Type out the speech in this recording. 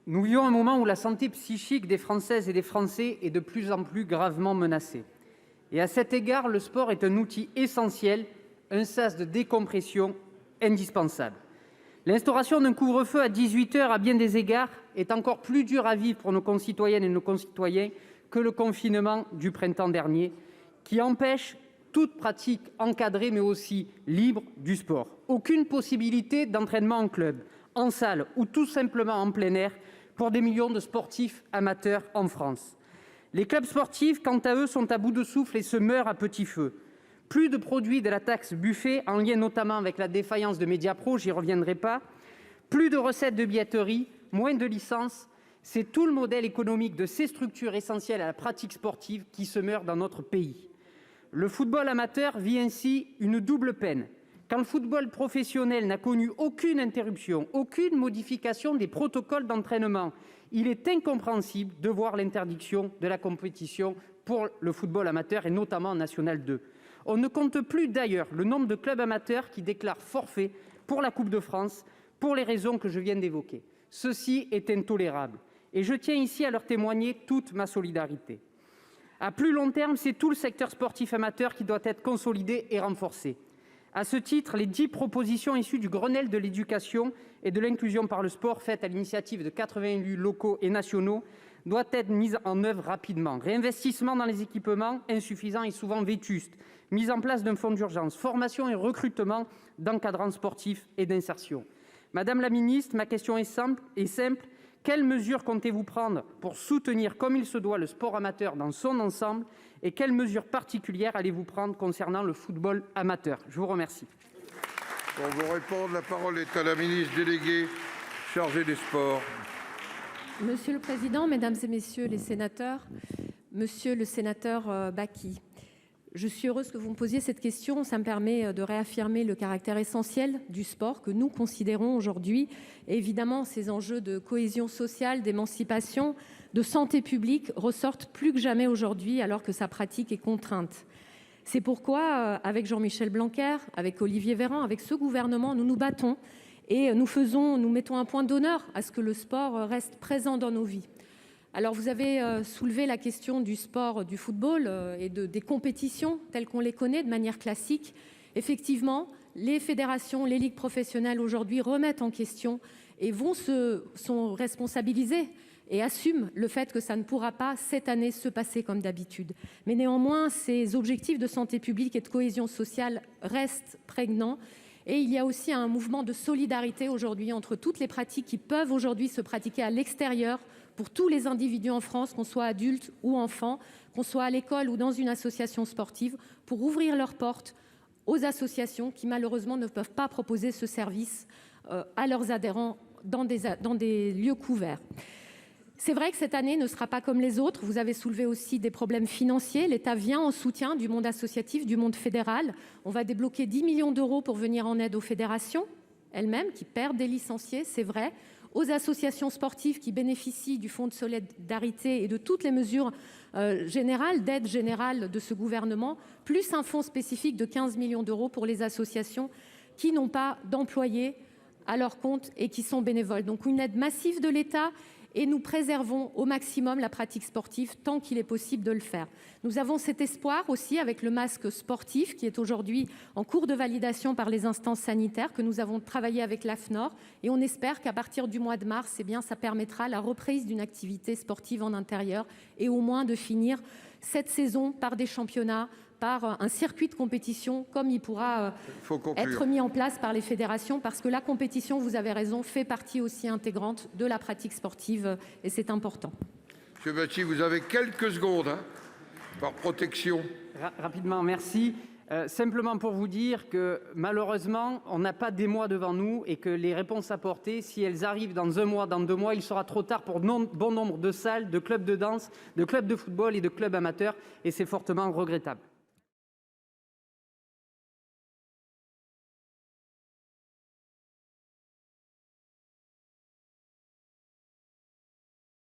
Nous vivons un moment où la santé psychique des Françaises et des Français est de plus en plus gravement menacée. Et à cet égard, le sport est un outil essentiel, un sas de décompression indispensable. L'instauration d'un couvre-feu à 18 heures, à bien des égards, est encore plus dure à vivre pour nos concitoyennes et nos concitoyens que le confinement du printemps dernier, qui empêche toute pratique encadrée, mais aussi libre, du sport. Aucune possibilité d'entraînement en club, en salle ou tout simplement en plein air pour des millions de sportifs amateurs en France. Les clubs sportifs, quant à eux, sont à bout de souffle et se meurent à petit feu. Plus de produits de la taxe Buffet, en lien notamment avec la défaillance de Mediapro, j'y reviendrai pas. Plus de recettes de billetterie, moins de licences. C'est tout le modèle économique de ces structures essentielles à la pratique sportive qui se meurt dans notre pays. Le football amateur vit ainsi une double peine. Quand le football professionnel n'a connu aucune interruption, aucune modification des protocoles d'entraînement, il est incompréhensible de voir l'interdiction de la compétition pour le football amateur, et notamment en National 2. On ne compte plus d'ailleurs le nombre de clubs amateurs qui déclarent forfait pour la Coupe de France pour les raisons que je viens d'évoquer. Ceci est intolérable et je tiens ici à leur témoigner toute ma solidarité. À plus long terme, c'est tout le secteur sportif amateur qui doit être consolidé et renforcé. À ce titre, les 10 propositions issues du Grenelle de l'éducation et de l'inclusion par le sport, faites à l'initiative de 80 élus locaux et nationaux, doivent être mises en œuvre rapidement. Réinvestissement dans les équipements insuffisants et souvent vétustes, mise en place d'un fonds d'urgence, formation et recrutement d'encadrants sportifs et d'insertion. Madame la ministre, ma question est simple. Quelles mesures comptez-vous prendre pour soutenir comme il se doit le sport amateur dans son ensemble et quelles mesures particulières allez-vous prendre concernant le football amateur? Je vous remercie. Pour vous répondre, la parole est à la ministre déléguée chargée des sports. Monsieur le président, mesdames et messieurs les sénateurs, monsieur le sénateur Bacchi, je suis heureuse que vous me posiez cette question. Ça me permet de réaffirmer le caractère essentiel du sport que nous considérons aujourd'hui. Et évidemment, ces enjeux de cohésion sociale, d'émancipation, de santé publique ressortent plus que jamais aujourd'hui alors que sa pratique est contrainte. C'est pourquoi, avec Jean-Michel Blanquer, avec Olivier Véran, avec ce gouvernement, nous nous battons et nous mettons un point d'honneur à ce que le sport reste présent dans nos vies. Alors, vous avez soulevé la question du sport, du football et des compétitions telles qu'on les connaît de manière classique. Effectivement, les fédérations, les ligues professionnelles aujourd'hui remettent en question et sont responsabilisées et assument le fait que ça ne pourra pas cette année se passer comme d'habitude. Mais néanmoins, ces objectifs de santé publique et de cohésion sociale restent prégnants. Et il y a aussi un mouvement de solidarité aujourd'hui entre toutes les pratiques qui peuvent aujourd'hui se pratiquer à l'extérieur pour tous les individus en France, qu'on soit adulte ou enfant, qu'on soit à l'école ou dans une association sportive, pour ouvrir leurs portes aux associations qui malheureusement ne peuvent pas proposer ce service à leurs adhérents dans des lieux couverts. C'est vrai que cette année ne sera pas comme les autres. Vous avez soulevé aussi des problèmes financiers. L'État vient en soutien du monde associatif, du monde fédéral. On va débloquer 10 millions d'euros pour venir en aide aux fédérations elles-mêmes qui perdent des licenciés, c'est vrai, aux associations sportives qui bénéficient du fonds de solidarité et de toutes les mesures générales, d'aide générale de ce gouvernement, plus un fonds spécifique de 15 millions d'euros pour les associations qui n'ont pas d'employés à leur compte et qui sont bénévoles. Donc une aide massive de l'État. Et nous préservons au maximum la pratique sportive tant qu'il est possible de le faire. Nous avons cet espoir aussi avec le masque sportif qui est aujourd'hui en cours de validation par les instances sanitaires que nous avons travaillé avec l'AFNOR et on espère qu'à partir du mois de mars, ça permettra la reprise d'une activité sportive en intérieur et au moins de finir cette saison par des championnats, par un circuit de compétition comme il pourra être mis en place par les fédérations parce que la compétition, vous avez raison, fait partie aussi intégrante de la pratique sportive et c'est important. Monsieur Bacchi, vous avez quelques secondes par protection. Rapidement, merci. Simplement pour vous dire que malheureusement, on n'a pas des mois devant nous et que les réponses apportées, si elles arrivent dans un mois, dans 2 mois, il sera trop tard pour bon nombre de salles, de clubs de danse, de clubs de football et de clubs amateurs et c'est fortement regrettable.